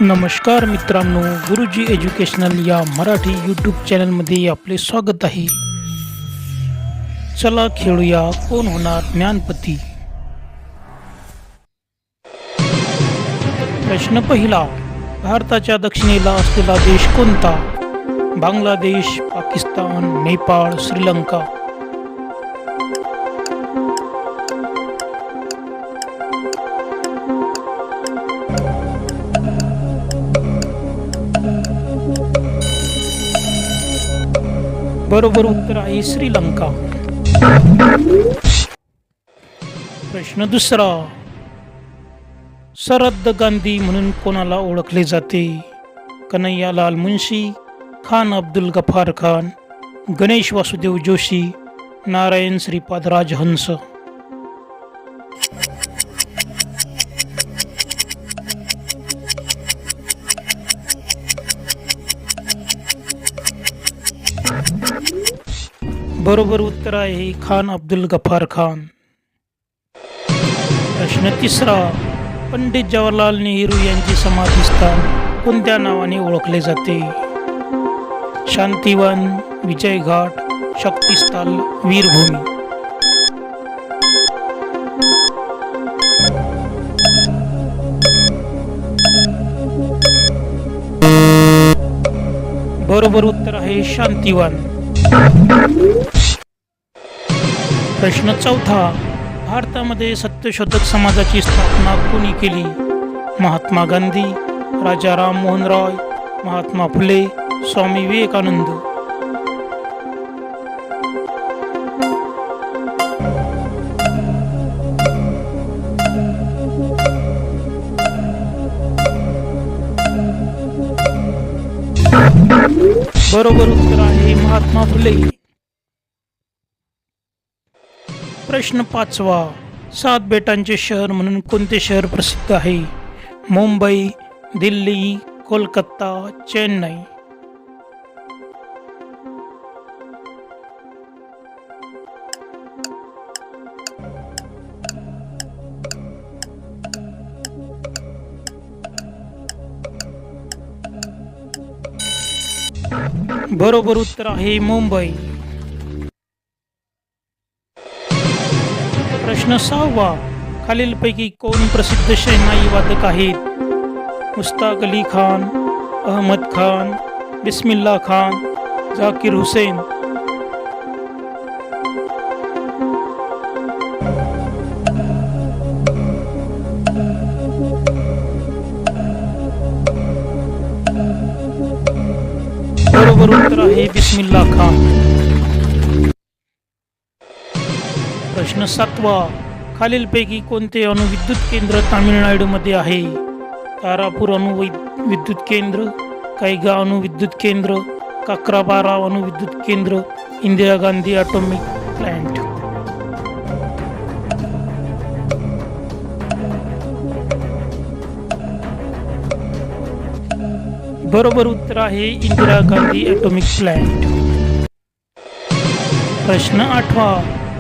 नमस्कार मित्रांनो, गुरुजी एज्युकेशनल या मराठी यूट्यूब चॅनलमध्ये आपले स्वागत आहे. चला खेळूया कोण होणार ज्ञानपती. प्रश्न पहिला. भारताच्या दक्षिणेला असलेला देश कोणता? बांगलादेश, पाकिस्तान, नेपाळ, श्रीलंका. बरोबर उत्तर आहे श्रीलंका. प्रश्न दुसरा. सरहद्द गांधी म्हणून कोणाला ओळखले जाते? कन्हैयालाल मुंशी, खान अब्दुल गफार खान, गणेश वासुदेव जोशी, नारायण श्रीपाद राजहंस. बरोबर उत्तर आहे खान अब्दुल गफार खान. प्रश्न तिसरा. पंडित जवाहरलाल नेहरू यांचे समाधीस्थान कोणत्या नावाने ओळखले जाते? शांतिवन, विजय घाट, शक्तिस्थल, वीरभूमी. बरोबर उत्तर आहे शांतिवन. प्रश्न चौथा. भारतामध्ये सत्यशोधक समाजाची स्थापना कोणी केली? महात्मा गांधी, राजा राममोहन रॉय, महात्मा फुले, स्वामी विवेकानंद. बरोबर उत्तर आहे महात्मा फुले. प्रश्न पाचवा. 7 बेटांचे शहर म्हणून कोणते शहर प्रसिद्ध आहे? मुंबई, दिल्ली, कोलकाता, चेन्नई. बरोबर उत्तर आहे मुंबई. प्रश्न 6वा. खालीलपैकी कोण प्रसिद्ध शहनाई वादक आहेत? मुस्ताक अली खान, अहमद खान, बिस्मिल्ला खान, झाकीर हुसेन. बरोबर उत्तर आहे बिस्मिल्ला खान. प्रश्न 7वा. खालीलपैकी कोणते अणुविद्युत केंद्र तामिळनाडूमध्ये आहे? तारापूर अणुविद्युत केंद्र, कैगा अणुविद्युत केंद्र, काक्राबारा अणुविद्युत केंद्र, इंदिरा गांधी ॲटॉमिक प्लांट. बरोबर उत्तर आहे इंदिरा गांधी ॲटॉमिक प्लांट. प्रश्न 8वा.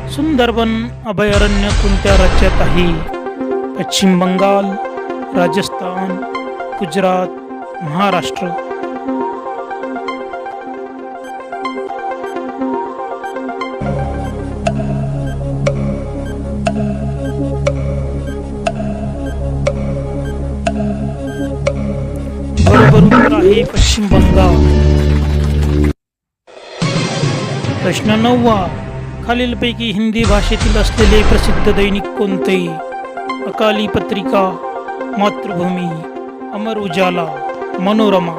सुंदरबन अभयारण्य कोणत्या राज्यात आहे? पश्चिम बंगाल, राजस्थान, गुजरात, महाराष्ट्र. बरोबर उत्तर आहे पश्चिम बंगाल. प्रश्न 9वा. खालीलपैकी हिंदी भाषेतील असलेले प्रसिद्ध दैनिक कोणते? अकाली पत्रिका, मातृभूमी, अमर उजाला, मनोरमा.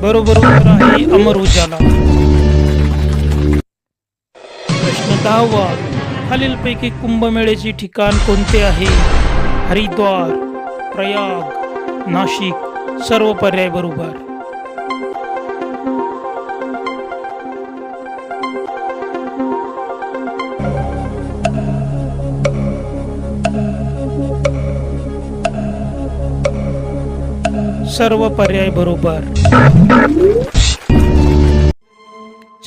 बरोबर उत्तर आहे अमर उजाला. प्रश्न 10वा. खालीलपैकी कुंभमेळ्याचे ठिकाण कोणते आहे? हरिद्वार, प्रयाग, नाशिक. सर्व पर्याय बरोबर. सर्व पर्याय बरोबर.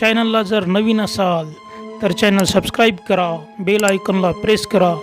चॅनलला जर नवीन असाल तर चॅनल सबस्क्राईब करा, बेल आयकॉनला प्रेस करा